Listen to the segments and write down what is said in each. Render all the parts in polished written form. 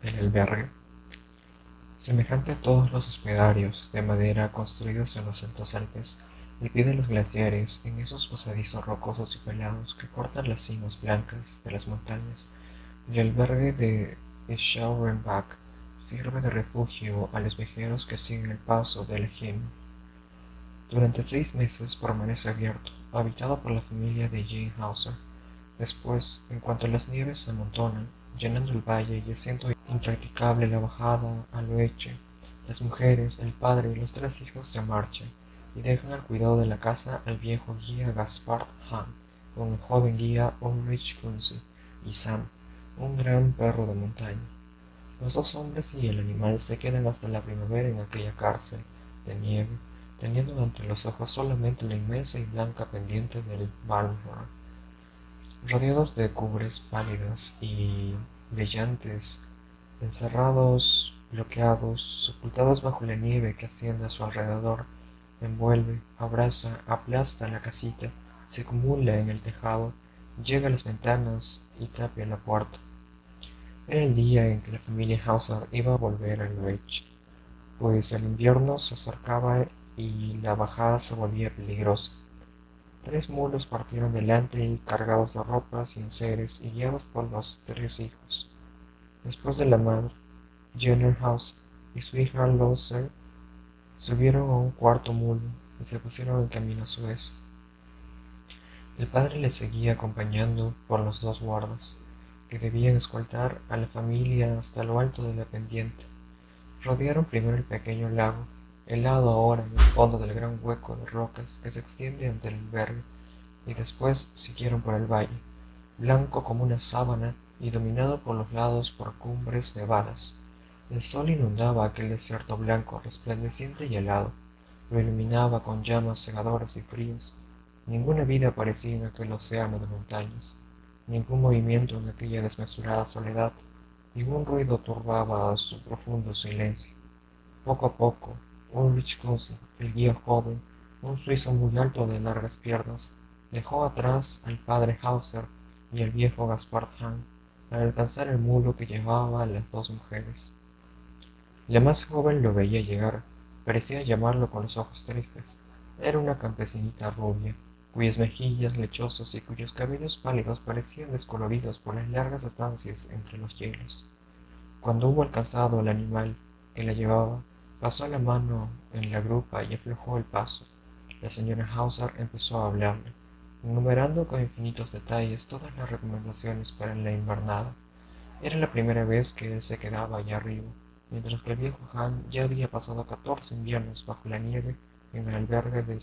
El albergue, semejante a todos los hospedarios de madera construidos en los altos Alpes, al pie de los glaciares, en esos pasadizos rocosos y pelados que cortan las cimas blancas de las montañas, el albergue de Schaurenbach sirve de refugio a los viajeros que siguen el paso del Jin. Durante 6 meses permanece abierto, habitado por la familia de Jane Hauser. Después, en cuanto las nieves se amontonan, llenando el valle y haciendo impracticable la bajada al oeste, las mujeres, el padre y los 3 hijos se marchan y dejan al cuidado de la casa al viejo guía Gaspard Hahn, con el joven guía Ulrich Kunze y Sam, un gran perro de montaña. Los dos hombres y el animal se quedan hasta la primavera en aquella cárcel de nieve, teniendo ante los ojos solamente la inmensa y blanca pendiente del Balmor, rodeados de cumbres pálidas y brillantes, encerrados, bloqueados, sepultados bajo la nieve que asciende a su alrededor, envuelve, abraza, aplasta la casita, se acumula en el tejado, llega a las ventanas y tapia la puerta. Era el día en que la familia Hauser iba a volver a Norwich, pues el invierno se acercaba y la bajada se volvía peligrosa. 3 mulos partieron delante y cargados de ropas y enseres y guiados por los 3 hijos. Después de la madre, Jenner Hauser y su hija Lothar subieron a un cuarto mulo y se pusieron en camino a Suez. El padre les seguía acompañado por los 2 guardas, que debían escoltar a la familia hasta lo alto de la pendiente. Rodearon primero el pequeño lago, helado ahora en el fondo del gran hueco de rocas que se extiende ante el albergue, y después siguieron por el valle, blanco como una sábana y dominado por los lados por cumbres nevadas. El sol inundaba aquel desierto blanco, resplandeciente y helado, lo iluminaba con llamas cegadoras y frías. Ninguna vida aparecía en aquel océano de montañas, ningún movimiento en aquella desmesurada soledad, ningún ruido turbaba su profundo silencio. Poco a poco, Ulrich Kunze, el guía joven, un suizo muy alto de largas piernas, dejó atrás al padre Hauser y al viejo Gaspard Hahn al alcanzar el mulo que llevaba a las 2 mujeres. La más joven lo veía llegar, parecía llamarlo con los ojos tristes. Era una campesinita rubia, cuyas mejillas lechosas y cuyos cabellos pálidos parecían descoloridos por las largas estancias entre los hielos. Cuando hubo alcanzado al animal que la llevaba, pasó la mano en la grupa y aflojó el paso. La señora Hauser empezó a hablarle, enumerando con infinitos detalles todas las recomendaciones para la invernada. Era la primera vez que él se quedaba allá arriba, mientras que el viejo Han ya había pasado 14 inviernos bajo la nieve en el albergue de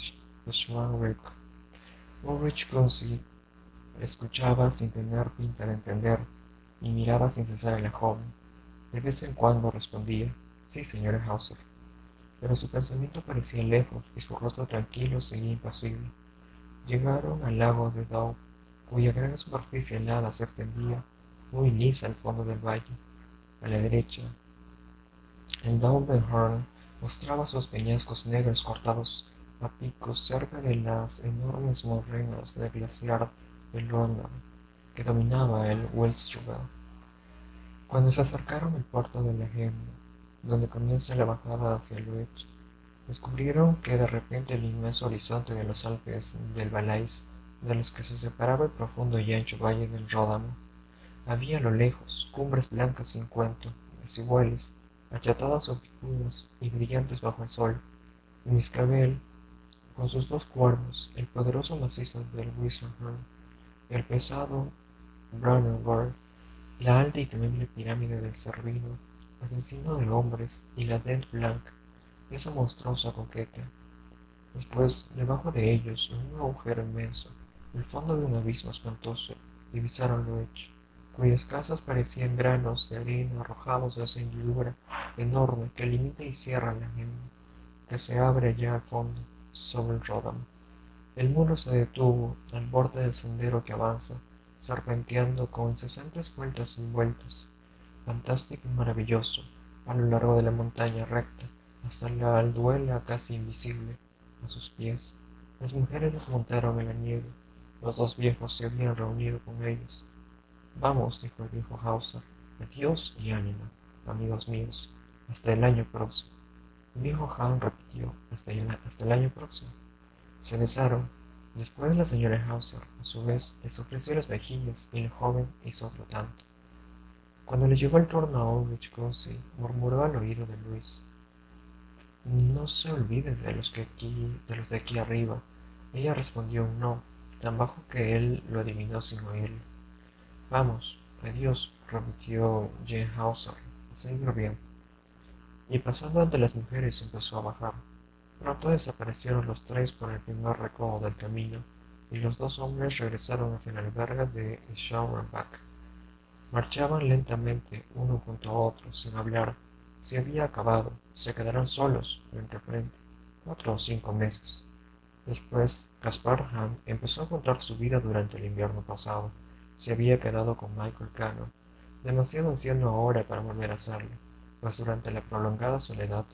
Schwanwick. Ulrich Kunze escuchaba sin tener pinta de entender y miraba sin cesar a la joven. De vez en cuando respondía, sí, señora Hauser, pero su pensamiento parecía lejos y su rostro tranquilo seguía impasible. Llegaron al lago de Dow, cuya gran superficie helada se extendía muy lisa al fondo del valle. A la derecha, el Downbenhorn mostraba sus peñascos negros cortados a picos cerca de las enormes morrenas del glaciar de London que dominaba el Wildstrubel. Cuando se acercaron al puerto de la Gemma, donde comienza la bajada hacia el oeste, descubrieron que de repente el inmenso horizonte de los Alpes del Valais, de los que se separaba el profundo y ancho valle del Ródano, había a lo lejos cumbres blancas sin cuento, desiguales, achatadas o picudas y brillantes bajo el sol, y Miscabel, con sus 2 cuernos, el poderoso macizo del Wissenhorn, el pesado Brunnerberg, la alta y temible pirámide del Cervino, asesino de hombres, y la Dent Blanc, esa monstruosa coqueta. Después, debajo de ellos, en un agujero inmenso, el fondo de un abismo espantoso, divisaron Loech, cuyas casas parecían granos de arena arrojados de esa hendidura enorme que limita y cierra la lengua, que se abre allá al fondo, sobre el Ródano. El mulo se detuvo al borde del sendero que avanza, serpenteando con incesantes vueltas y vueltas, fantástico y maravilloso, a lo largo de la montaña recta, hasta la alduela casi invisible a sus pies. Las mujeres desmontaron en la nieve. Los 2 viejos se habían reunido con ellos. Vamos, dijo el viejo Hauser, adiós y ánimo. amigos míos, hasta el año próximo. El viejo Ham repitió, hasta el año próximo. Se besaron. Después la señora Hauser, a su vez, les ofreció las mejillas y el joven hizo otro tanto. Cuando le llegó el turno a Ulrich Kunsi, murmuró al oído de Luis: «No se olvide de los de aquí arriba». Ella respondió un no, tan bajo que él lo adivinó sin oírlo. «Vamos, adiós», repitió Jane Hauser, «a seguir bien». Y pasando ante las mujeres empezó a bajar. Pronto desaparecieron los tres por el primer recodo del camino, y los dos hombres regresaron hacia el albergue de Schaurenbach. Marchaban lentamente, uno junto a otro, sin hablar. Se había acabado, se quedarán solos, frente a frente, 4 o 5 meses. Después, Gaspar Ham empezó a contar su vida durante el invierno pasado. Se había quedado con Michael Cannon, demasiado anciano ahora para volver a hacerlo, pues durante la prolongada soledad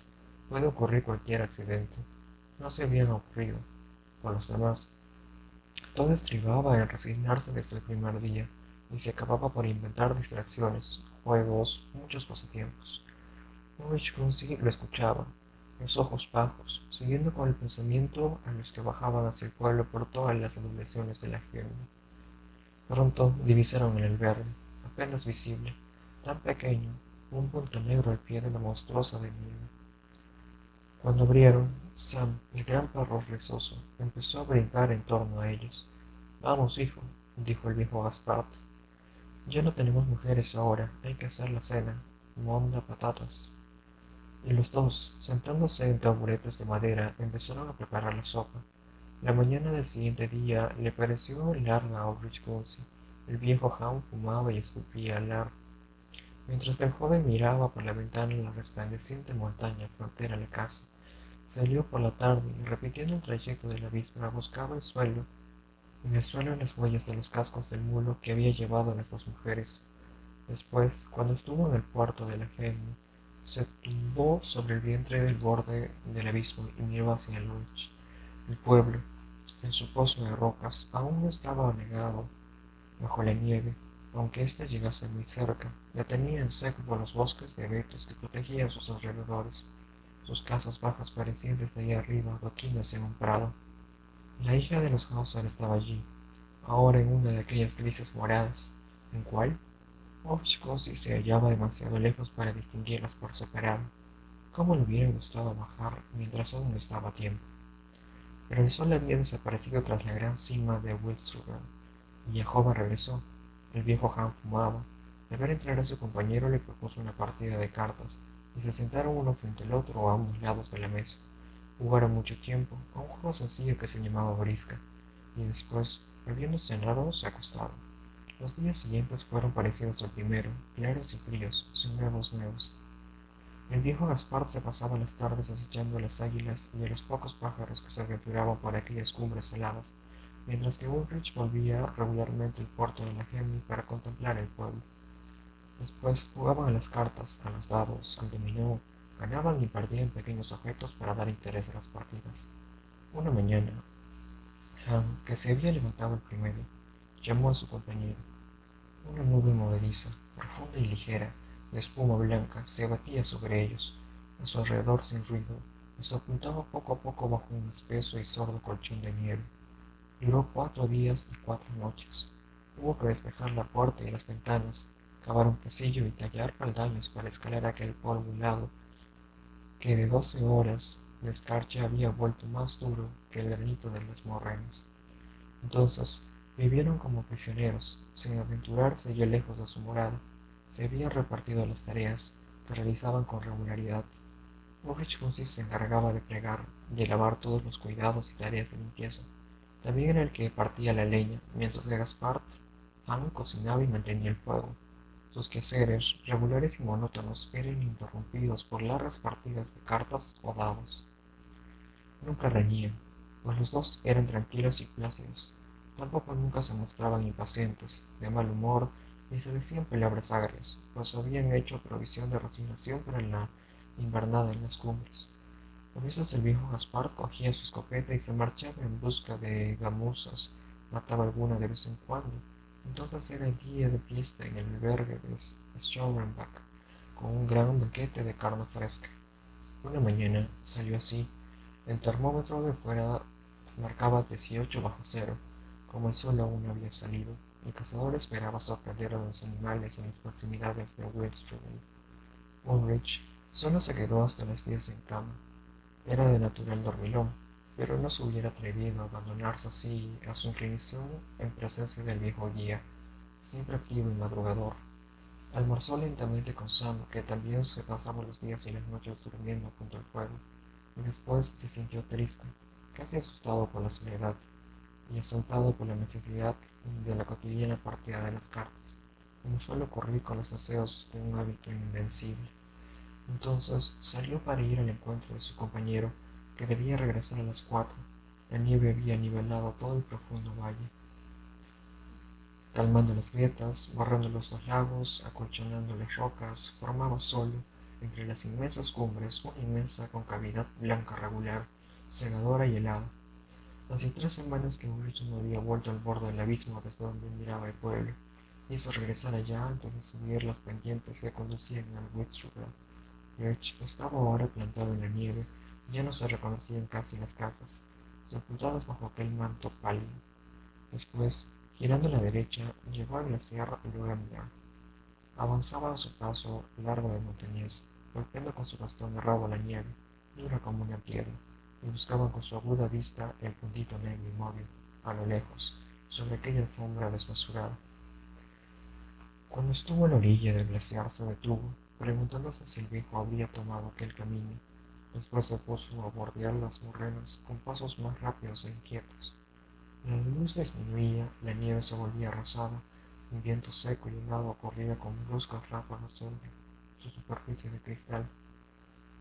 puede ocurrir cualquier accidente. No se habían ocurrido. Con los demás, todo estribaba en resignarse desde el primer día, y se acababa por inventar distracciones, juegos, muchos pasatiempos. Ulrich Kunsi lo escuchaba, los ojos bajos, siguiendo con el pensamiento a los que bajaban hacia el pueblo por todas las inundaciones de la Gemma. Pronto divisaron el verde, apenas visible, tan pequeño, un punto negro al pie de la monstruosa de nieve. Cuando abrieron, Sam, el gran perro rizoso, empezó a brincar en torno a ellos. «Vamos, hijo», dijo el viejo Gaspard. «Ya no tenemos mujeres ahora, hay que hacer la cena. Monda patatas». Y los dos, sentándose en taburetes de madera, empezaron a preparar la sopa. La mañana del siguiente día le pareció larga a Ulrich Kunsi. El viejo Ham fumaba y escupía al ar, mientras que el joven miraba por la ventana la resplandeciente montaña frontera a la casa. Salió por la tarde y, repitiendo el trayecto de la víspera, buscaba en el suelo las huellas de los cascos del mulo que había llevado a las dos mujeres. Después, cuando estuvo en el puerto de la Gemmi, se tumbó sobre el vientre del borde del abismo y miró hacia el noche. El pueblo, en su pozo de rocas, aún no estaba anegado bajo la nieve, aunque ésta llegase muy cerca. La tenía en seco por los bosques de abetos que protegían sus alrededores. Sus casas bajas parecían desde allá arriba adoquines en un prado. La hija de los Hauser estaba allí, ahora en una de aquellas grises moradas. ¿En cuál? Oshkosh se hallaba demasiado lejos para distinguirlas por separado. ¿Cómo le hubiera gustado bajar mientras aún estaba a tiempo? Pero el sol había desaparecido tras la gran cima de Wilström, y el joven regresó. El viejo Han fumaba. Al ver entrar a su compañero le propuso una partida de cartas, y se sentaron uno frente al otro a ambos lados de la mesa. Jugaron mucho tiempo a un juego sencillo que se llamaba brisca, y después, habiendo cenado, se acostaron. Los días siguientes fueron parecidos al primero, claros y fríos, sin nuevos. El viejo Gaspard se pasaba las tardes acechando a las águilas y a los pocos pájaros que se aventuraban por aquellas cumbres heladas, mientras que Ulrich volvía regularmente al puerto de la Gemmi para contemplar el pueblo. Después jugaban a las cartas, a los dados, al dominó, ganaban y perdían pequeños objetos para dar interés a las partidas. Una mañana, Han, que se había levantado el primero, llamó a su compañero. Una nube movediza, profunda y ligera, de espuma blanca, se abatía sobre ellos, a su alrededor sin ruido, y se ocultaba poco a poco bajo un espeso y sordo colchón de nieve. Duró 4 días y 4 noches. Hubo que despejar la puerta y las ventanas, cavar un pasillo y tallar peldaños para escalar aquel polvo helado que de 12 horas de escarcha había vuelto más duro que el granito de las morrenas. Entonces vivieron como prisioneros, sin aventurarse ya lejos de su morada. Se habían repartido las tareas, que realizaban con regularidad. Ulrich Kunsi se encargaba de fregar, de lavar todos los cuidados y tareas de limpieza. También era el que partía la leña, mientras que Gaspard aún cocinaba y mantenía el fuego. Sus quehaceres, regulares y monótonos, eran interrumpidos por largas partidas de cartas o dados. Nunca reñían, pues los dos eran tranquilos y plácidos. Tampoco nunca se mostraban impacientes, de mal humor, ni se decían palabras agrias, pues habían hecho provisión de resignación para la invernada en las cumbres. A veces el viejo Gaspar cogía su escopeta y se marchaba en busca de gamuzas, mataba alguna de vez en cuando. Entonces era guía de fiesta en el albergue de Schaurenbach, con un gran banquete de carne fresca. Una mañana salió así. El termómetro de fuera marcaba 18 bajo cero. Como el sol aún no había salido, el cazador esperaba sorprender a los animales en las proximidades de Weststream. Ulrich solo se quedó hasta las 10 en cama. Era de natural dormilón, pero no se hubiera atrevido a abandonarse así a su inclinación en presencia del viejo guía, siempre activo y madrugador. Almorzó lentamente con Sam, que también se pasaba los días y las noches durmiendo junto al fuego, y después se sintió triste, casi asustado por la soledad, y asaltado por la necesidad de la cotidiana partida de las cartas, como suele ocurrir con los deseos de un hábito invencible. Entonces salió para ir al encuentro de su compañero, que debía regresar a las 4. La nieve había nivelado todo el profundo valle, calmando las grietas, borrando los dos lagos, acolchonando las rocas, formaba solo, entre las inmensas cumbres, una inmensa concavidad blanca regular, cegadora y helada. Hacía 3 semanas que Ulrich no había vuelto al borde del abismo desde donde miraba el pueblo. Hizo regresar allá antes de subir las pendientes que conducían al Witchgrove. Birch estaba ahora plantado en la nieve, ya no se reconocían casi las casas, sepultadas bajo aquel manto pálido. Después, girando a la derecha, llegó al glaciar Luengar. Avanzaba a su paso largo de montañés, golpeando con su bastón errado la nieve, dura como una piedra, y buscaba con su aguda vista el puntito negro inmóvil, a lo lejos, sobre aquella alfombra desmesurada. Cuando estuvo a la orilla del glaciar se detuvo, preguntándose si el viejo habría tomado aquel camino. Después se puso a bordear las morrenas con pasos más rápidos e inquietos. La luz disminuía, la nieve se volvía rosada, un viento seco y helado corría con bruscas ráfagas sobre su superficie de cristal.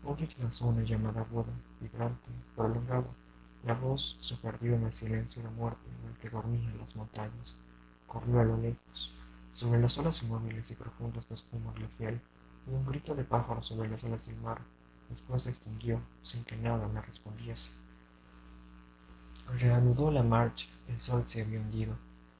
Ulrich lanzó una llamada aguda, vibrante, prolongada. La voz se perdió en el silencio de muerte en el que dormían las montañas. Corrió a lo lejos, sobre las olas inmóviles y profundas de espuma glacial, y un grito de pájaro sobre las olas del mar. Después se extinguió, sin que nada me respondiese. Reanudó la marcha, el sol se había hundido.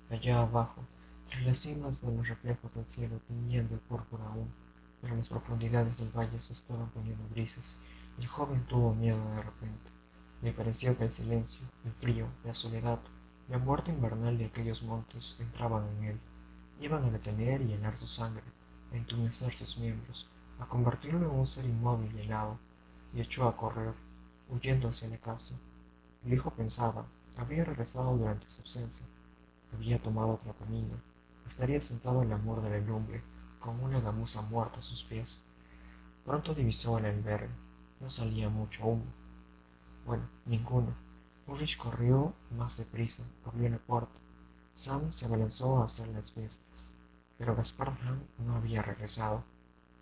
Allá abajo, tras las cimas de los reflejos del cielo teñían de púrpura aún, pero las profundidades del valle se estaban poniendo grises, y el joven tuvo miedo de repente. Le pareció que el silencio, el frío, la soledad, la muerte invernal de aquellos montes entraban en él, iban a detener y llenar su sangre, a entumecer sus miembros, a convertirlo en un ser inmóvil y helado, y echó a correr, huyendo hacia la casa. El hijo pensaba, había regresado durante su ausencia, había tomado otro camino, estaría sentado en la amor de la lumbre, con una gamuza muerta a sus pies. Pronto divisó el albergue, no salía mucho humo. Bueno, ninguno. Ulrich corrió más deprisa, abrió la puerta. Sam se abalanzó a hacer las fiestas, pero Gaspar Ham no había regresado.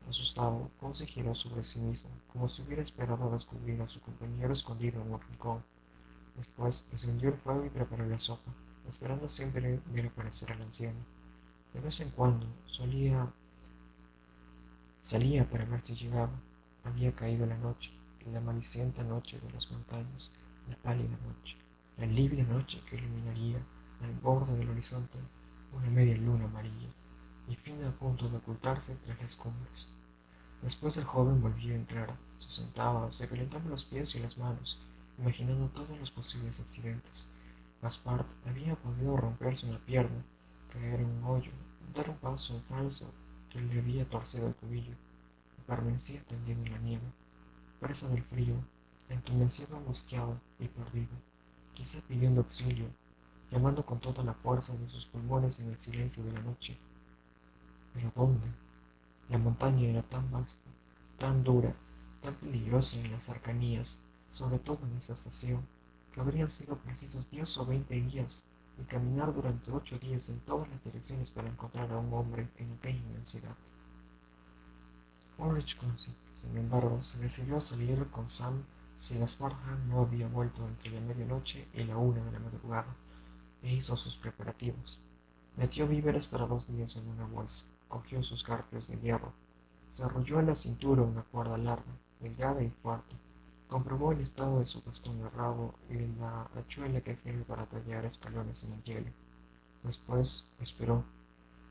Asustado, Poe se giró sobre sí mismo, como si hubiera esperado descubrir a su compañero escondido en un rincón. Después encendió el fuego y preparó la sopa, esperando siempre ver aparecer al anciano. De vez en cuando salía para ver si llegaba. Había caído la noche, la amarillenta noche de las montañas, la pálida noche, la lívida noche que iluminaría al borde del horizonte una media luna amarilla, y fin a punto de ocultarse tras las cumbres. Después el joven volvió a entrar, se sentaba, se calentaba los pies y las manos, imaginando todos los posibles accidentes. Gaspard había podido romperse una pierna, caer en un hoyo, dar un paso en falso que le había torcido el tobillo, y permanecía tendido en la nieve, presa del frío, entumecido, angustiado y perdido, quizá pidiendo auxilio, llamando con toda la fuerza de sus pulmones en el silencio de la noche. ¿Pero dónde? La montaña era tan vasta, tan dura, tan peligrosa en las cercanías, sobre todo en esta estación, que habrían sido precisos 10 o 20 días y caminar durante 8 días en todas las direcciones para encontrar a un hombre en aquella inmensidad. Ulrich, sin embargo, se decidió a salir con Sam si Gaspar no había vuelto entre la medianoche y la 1 de la madrugada, e hizo sus preparativos. Metió víveres para 2 días en una bolsa, cogió sus garfios de hierro, se arrolló a la cintura una cuerda larga, delgada y fuerte, comprobó el estado de su bastón agarrado y la hachuela que sirve para tallar escalones en el hielo. Después esperó.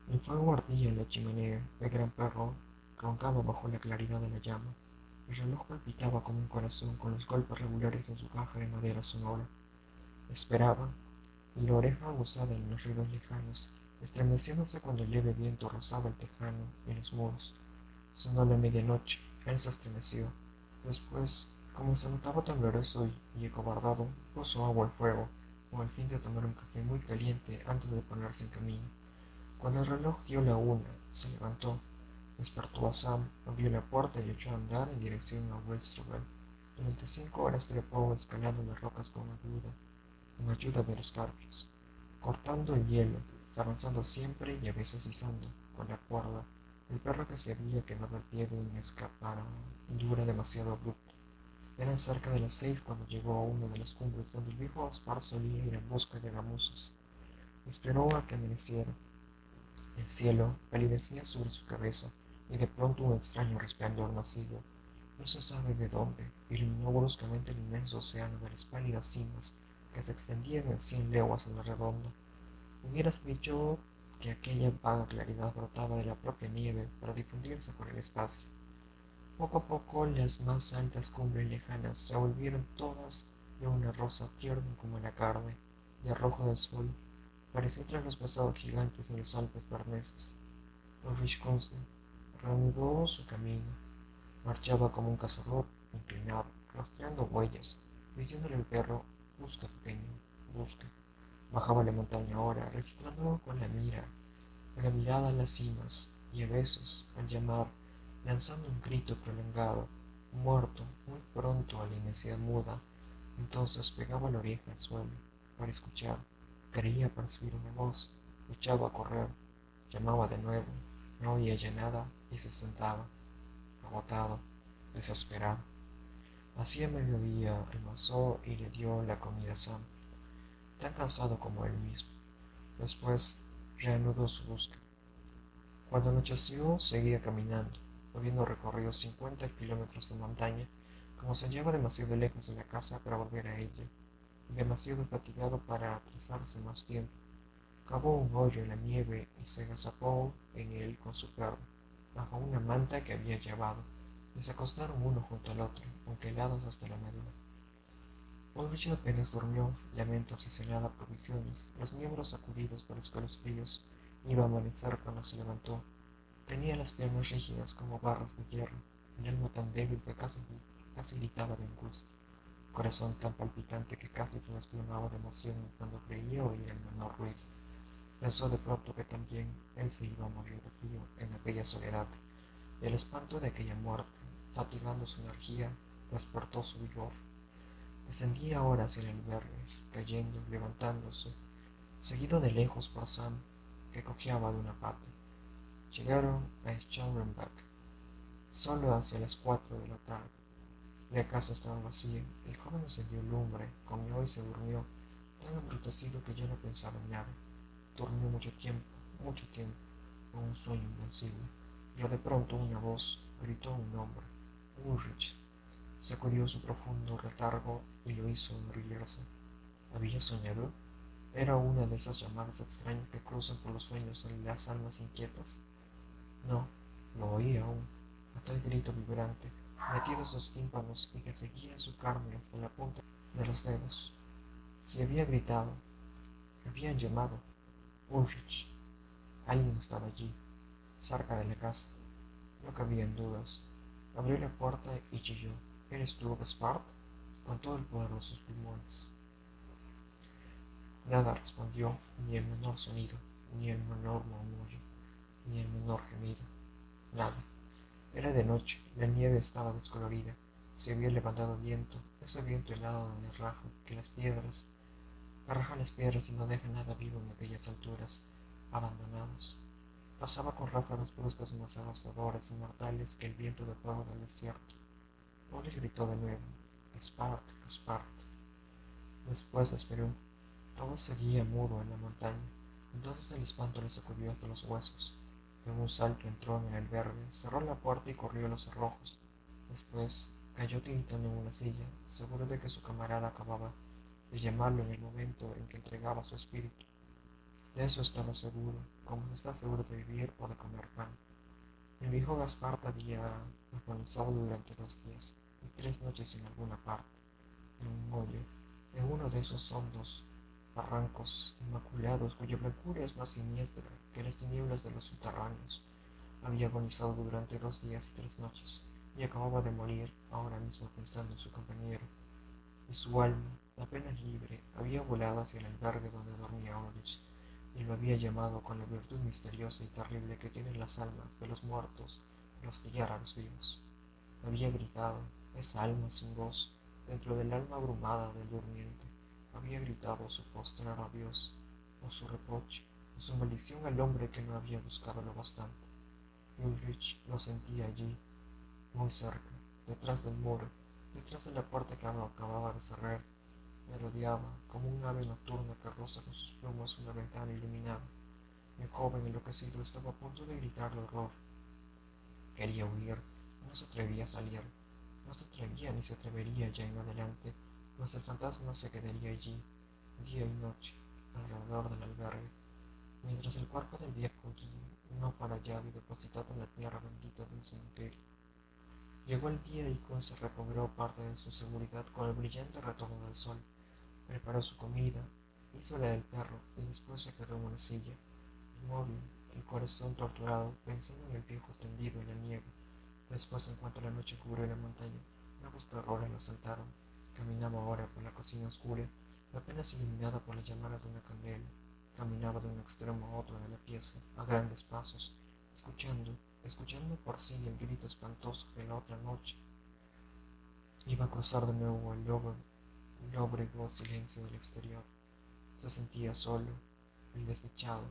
El fuego ardía en la chimenea. El gran perro roncaba bajo la claridad de la llama. El reloj palpitaba como un corazón con los golpes regulares en su caja de madera sonora. Esperaba, y la oreja aguzada en los ruidos lejanos, estremeciéndose cuando el leve viento rozaba el tejano y los muros. Sonó la medianoche. Él se estremeció. Después, como se notaba tembloroso y acobardado, puso agua al fuego, con el fin de tomar un café muy caliente antes de ponerse en camino. Cuando el reloj dio la una, se levantó, despertó a Sam, abrió la puerta y echó a andar en dirección a Westerville. Durante 5 horas trepó escalando las rocas con ayuda de los garfios, cortando el hielo, avanzando siempre y a veces izando, con la cuerda, el perro que se había quedado al pie de una escarpada dura demasiado abrupta. Eran cerca de las 6 cuando llegó a una de las cumbres donde el viejo Gaspar solía ir en busca de gamuzas. Esperó a que amaneciera. El cielo palidecía sobre su cabeza y de pronto un extraño resplandor macizo, no se sabe de dónde, iluminó bruscamente el inmenso océano de las pálidas cimas que se extendían en 100 leguas a la redonda. Hubieras dicho que aquella vaga claridad brotaba de la propia nieve para difundirse por el espacio. Poco a poco las más altas cumbres lejanas se volvieron todas de una rosa tierna como la carne, y el rojo del sol pareció traspasados gigantes de los Alpes berneses. Ulrich Kunze reanudó su camino. Marchaba como un cazador, inclinado, rastreando huellas, diciéndole al perro: busca, pequeño, busca. Bajaba la montaña ahora, registrando con la mirada las cimas, y a veces, al llamar, lanzando un grito prolongado, muerto muy pronto a la inmensidad muda. Entonces pegaba la oreja al suelo para escuchar, creía percibir una voz, echaba a correr, llamaba de nuevo, no oía ya nada y se sentaba, agotado, desesperado. Hacia mediodía almorzó y le dio la comida a Sam, tan cansado como él mismo. Después reanudó su búsqueda. Cuando anocheció seguía caminando, habiendo recorrido 50 kilómetros de montaña, como se hallaba demasiado lejos de la casa para volver a ella, y demasiado fatigado para atrasarse más tiempo. Cavó un hoyo en la nieve y se agazapó en él con su perro, bajo una manta que había llevado, y se acostaron uno junto al otro, aunque helados hasta la médula. Ulrich apenas durmió, la mente obsesionada por visiones, los miembros sacudidos por escalofríos. Iba a amanecer cuando se levantó. Tenía las piernas rígidas como barras de hierro, el alma tan débil que casi gritaba de angustia, corazón tan palpitante que casi se desplomaba de emoción cuando creía oír el menor ruido. Pensó de pronto que también él se iba a morir de frío en aquella soledad. El espanto de aquella muerte, fatigando su energía, despertó su vigor. Descendía ahora hacia el albergue, cayendo, levantándose, seguido de lejos por Sam, que cojeaba de una pata. Llegaron a Schaurenbach solo hacia las 4 de la tarde. La casa estaba vacía. El joven encendió lumbre, comió y se durmió, tan embrutecido que ya no pensaba en nada. Durmió mucho tiempo, con un sueño invencible. Pero de pronto una voz gritó un nombre: Ulrich. Sacudió su profundo letargo y lo hizo enrollarse. ¿Había soñado? ¿Era una de esas llamadas extrañas que cruzan por los sueños en las almas inquietas? No, lo oía aún, aquel grito vibrante, metido en sus tímpanos y que seguía su carne hasta la punta de los dedos. Si había gritado, habían llamado. Ulrich. Alguien estaba allí, cerca de la casa. No cabía en dudas. Abrió la puerta y chilló: ¿Eres tú, Gaspard? Con todo el poder de sus pulmones. Nada respondió, ni el menor sonido, ni el menor murmullo, ni el menor gemido. Nada. Era de noche, la nieve estaba descolorida, se había levantado viento, ese viento helado donde arroja las piedras y no deja nada vivo en aquellas alturas, abandonados. Pasaba con ráfagas bruscas más avasadoras y mortales que el viento de fuego del desierto. Oli gritó de nuevo: Gaspard, Gaspard. Después esperó. Todo seguía mudo en la montaña. Entonces el espanto le sacudió hasta los huesos. De un salto entró en el albergue, cerró la puerta y corrió a los cerrojos. Después cayó tiritando en una silla, seguro de que su camarada acababa de llamarlo en el momento en que entregaba su espíritu. De eso estaba seguro, como se está seguro de vivir o de comer pan. El viejo Gaspar había agonizado durante 2 días y 3 noches en alguna parte, en un hoyo, en uno de esos hondos barrancos inmaculados cuya blancura es más siniestra que las tinieblas de los subterráneos. Había agonizado durante 2 días y 3 noches y acababa de morir ahora mismo pensando en su compañero, y su alma, apenas libre, había volado hacia el albergue donde dormía Ulrich y lo había llamado con la virtud misteriosa y terrible que tienen las almas de los muertos para hostigar a los vivos. Había gritado, esa alma sin voz, dentro del alma abrumada del durmiente. Había gritado su postrero adiós, o su reproche, o su maldición al hombre que no había buscado lo bastante. Ulrich lo sentía allí, muy cerca, detrás del muro, detrás de la puerta que acababa de cerrar. Me rodeaba, como un ave nocturna que roza con sus plumas una ventana iluminada. El joven enloquecido estaba a punto de gritar de horror. Quería huir, no se atrevía a salir, no se atrevía ni se atrevería ya en adelante, pues el fantasma se quedaría allí, día y noche, alrededor del albergue, mientras el cuerpo del viejo Guy no fuera hallado y depositado en la tierra bendita de un cementerio. Llegó el día y Kun se recobró parte de su seguridad con el brillante retorno del sol. Preparó su comida, hizo la del perro y después se quedó en una silla, inmóvil, el corazón torturado, pensando en el viejo tendido en la nieve. Después, en cuanto la noche cubrió la montaña, nuevos terrores lo asaltaron. Caminaba ahora por la cocina oscura, apenas iluminada por las llamadas de una candela. Caminaba de un extremo a otro de la pieza, a grandes pasos, escuchando por sí el grito espantoso de la otra noche. Iba a cruzar de nuevo el lóbrego silencio del exterior. Se sentía solo, el desdichado,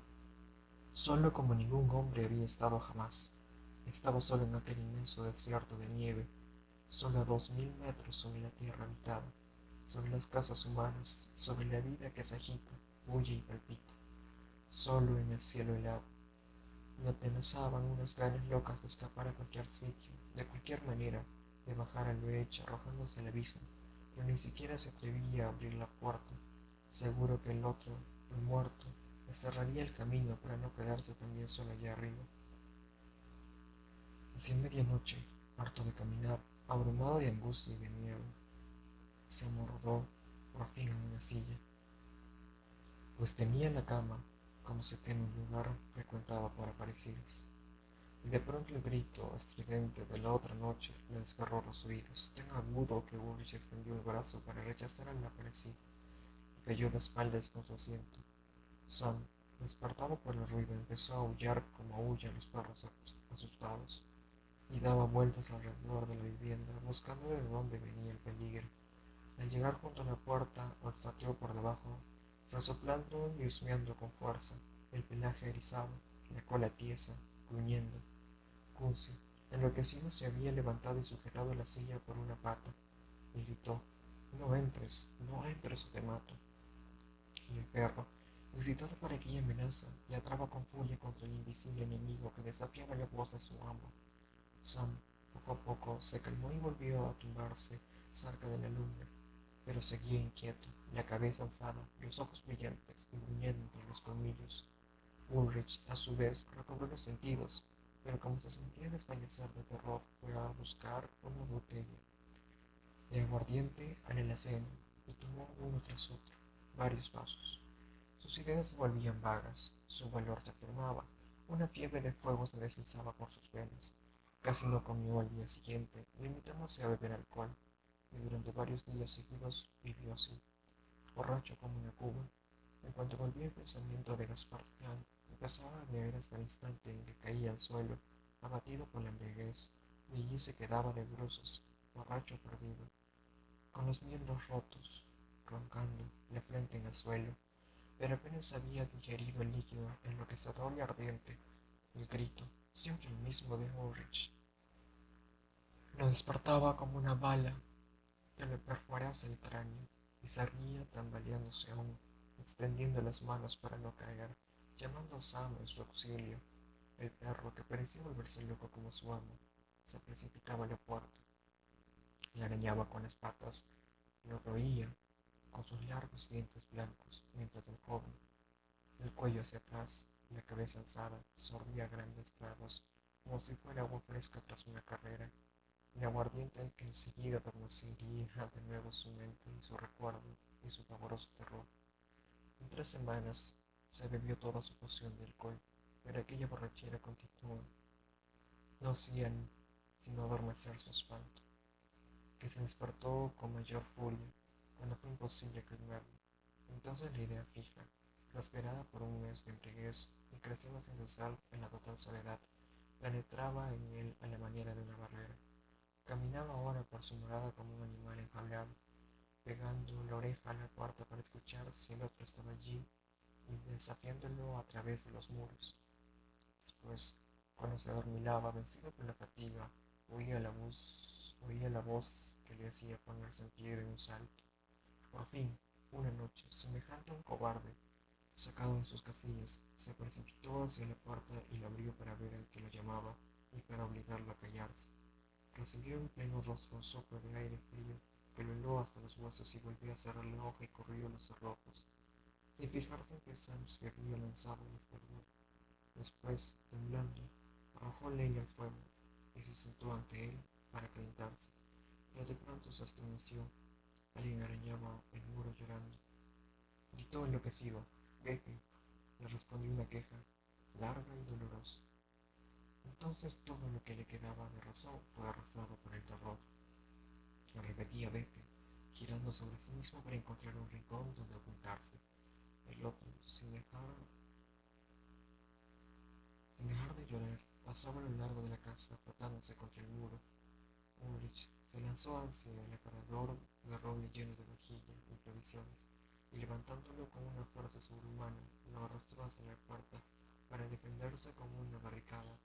solo como ningún hombre había estado jamás. Estaba solo en aquel inmenso desierto de nieve, solo a 2000 metros sobre la tierra habitada, sobre las casas humanas, sobre la vida que se agita, huye y palpita, solo en el cielo helado. Me atenazaban unas ganas locas de escapar a cualquier sitio, de cualquier manera, de bajar al lecho arrojándose al abismo, pero ni siquiera se atrevía a abrir la puerta, seguro que el otro, el muerto, le cerraría el camino para no quedarse también solo allá arriba. Hacia medianoche, harto de caminar, abrumado de angustia y de miedo, se amordó por fin en una silla, pues temía la cama como se teme un lugar frecuentado por aparecidos. Y de pronto el grito estridente de la otra noche le desgarró los oídos, tan agudo que Ulrich extendió el brazo para rechazar al aparecido y cayó de espaldas con su asiento. Sam, despertado por el ruido, empezó a aullar como aullan los perros asustados y daba vueltas alrededor de la vivienda, buscando de dónde venía el peligro. Al llegar junto a la puerta, olfateó por debajo, resoplando y husmeando con fuerza, el pelaje erizado, la cola tiesa, gruñendo. Kunsi, enloquecido, se había levantado y sujetado la silla por una pata, y gritó: «No entres, no entres o te mato». Y el perro, excitado por aquella amenaza, ladraba con furia contra el invisible enemigo que desafiaba la voz de su amo. Sam, poco a poco, se calmó y volvió a tumbarse cerca de la lumbre, pero seguía inquieto, la cabeza alzada, los ojos brillantes y gruñendo entre los colmillos. Ulrich, a su vez, recobró los sentidos, pero como se sentía desfallecer de terror, fue a buscar una botella de aguardiente al alacén y tomó uno tras otro, varios vasos. Sus ideas se volvían vagas, su valor se afirmaba, una fiebre de fuego se deslizaba por sus venas. Casi no comió al día siguiente, limitándose a beber alcohol, y durante varios días seguidos vivió así, borracho como una cuba. En cuanto volvía el pensamiento de Gaspar Clan, empezaba a leer hasta el instante en que caía al suelo, abatido por la embriaguez, y allí se quedaba de bruces, borracho perdido, con los miembros rotos, roncando, la frente en el suelo, pero apenas había digerido el líquido enloquecedor y ardiente. El grito, siempre el mismo de Ulrich, lo despertaba como una bala que le perforase el cráneo, y se ría tambaleándose aún, extendiendo las manos para no caer, llamando a Sam en su auxilio. El perro, que parecía volverse loco como su amo, se precipitaba a la puerta, le arañaba con las patas, lo roía con sus largos dientes blancos, mientras el joven, el cuello hacia atrás, la cabeza alzada, sorbía grandes tragos como si fuera agua fresca tras una carrera, el aguardiente que enseguida adormecería de nuevo su mente y su recuerdo y su pavoroso terror. En 3 semanas se bebió toda su poción de alcohol, pero aquella borrachera continuó, no hacían sino adormecer su espanto, que se despertó con mayor furia, cuando fue imposible calmarlo. Entonces la idea fija, exasperada por un mes de embriaguez y creciendo sin cesar en la total soledad, penetraba en él a la manera de una barrera. Caminaba ahora por su morada como un animal enjaulado, pegando la oreja a la puerta para escuchar si el otro estaba allí y desafiándolo a través de los muros. Después, cuando se adormilaba, vencido por la fatiga, oía la voz que le hacía ponerse en pie de un salto. Por fin, una noche, semejante a un cobarde, sacado de sus casillas, se precipitó hacia la puerta y la abrió para ver al que lo llamaba y para obligarlo a callarse. Recibió en pleno rostro un soplo de aire frío que lo heló hasta los huesos y volvió a cerrar la hoja y corrió los cerrojos, sin fijarse en que Sam se había lanzado al exterior. Después, temblando, arrojó leña al fuego y se sentó ante él para calentarse, pero de pronto se estremeció. Alguien arañaba el muro llorando. Gritó enloquecido: «Vete», le respondió una queja, larga y dolorosa. Entonces todo lo que le quedaba de razón fue arrastrado por el terror. Lo repetía «vete», girando sobre sí mismo para encontrar un rincón donde ocultarse. El otro, sin dejar de llorar, pasaba a lo largo de la casa, frotándose contra el muro. Ulrich se lanzó hacia el aparador de roble lleno de vajilla y provisiones, y levantándolo con una fuerza sobrehumana, lo arrastró hasta la puerta para defenderse como una barricada.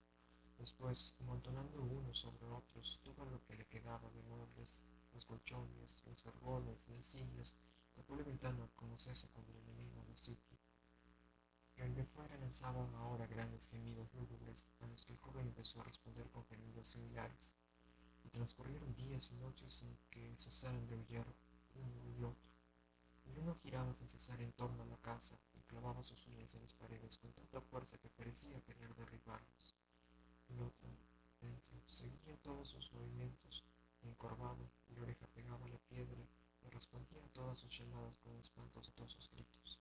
Después, amontonando unos sobre otros todo lo que le quedaba de muebles, los colchones, los jargones, las sillas, tapó la ventana como se hace cuando el enemigo lo sitio. El de fuera lanzaba ahora grandes gemidos lúgubres, a los que el joven empezó a responder con gemidos similares, y transcurrieron días y noches sin que cesaran de aullar uno y otro. El uno giraba sin cesar en torno a la casa y clavaba sus uñas en las paredes con tanta fuerza que parecía querer derribarlos. El otro, dentro, seguía todos sus movimientos, encorvado, y la oreja pegaba a la piedra y respondía a todas sus llamadas con espantosos gritos.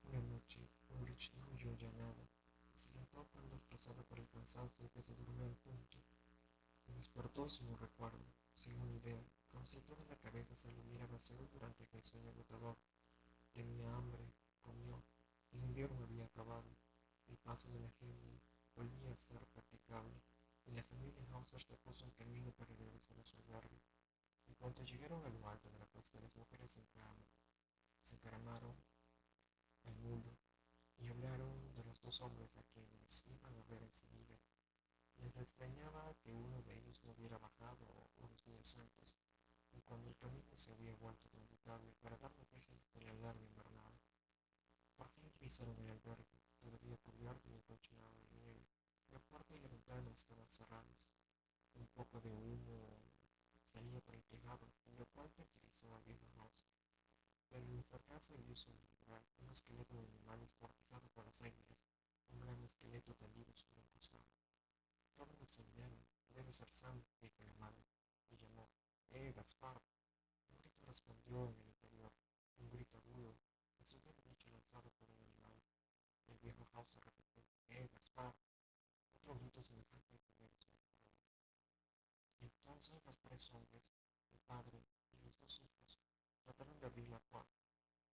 Una noche, Ulrich no oyó ya nada, y se sentó tan destrozado por el cansancio que se durmió al punto. Se despertó sin un recuerdo, sin una idea, como si toda la cabeza se le hubiera vaciado durante aquel sueño agotador. Tenía hambre, comió, el invierno había acabado, el paso de la gente volvía a ser practicable, y la familia Hauser se puso en camino para regresar a su albergue. En cuanto llegaron a lo alto de la cuesta, las mujeres se encaramaron al mulo y hablaron de los dos hombres a quienes iban a ver enseguida. Les extrañaba que uno de ellos no hubiera bajado unos días antes, y cuando el camino se había vuelto transitable para dar noticias de la larga invernada. Por fin divisaron el albergue, todavía cubierto y acolchonado de nieve. La puerta y la ventana estaban cerradas. Un poco de humo salía por el tejado, lo cual tranquilizó al viejo House. Pero al acercarse el uso individual, un esqueleto de animal descuartizado por las águilas, un gran esqueleto tendido sobre un costado. Todos lo examinaron. «Debe ser Sam», dijo la madre, y llamó: Gaspar». Un grito respondió en el interior, un grito agudo, el suyo de bicho lanzado por un animal. El viejo House repitió: Gaspar». Otro grito semejante al primero se disparó. Entonces los 3 hombres, el padre y los 2 hijos, trataron de abrir la puerta.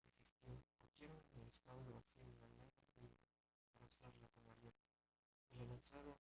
Resistió, cogieron el estado de vacío una larga piedra para hacerla con abierta, y la lanzaron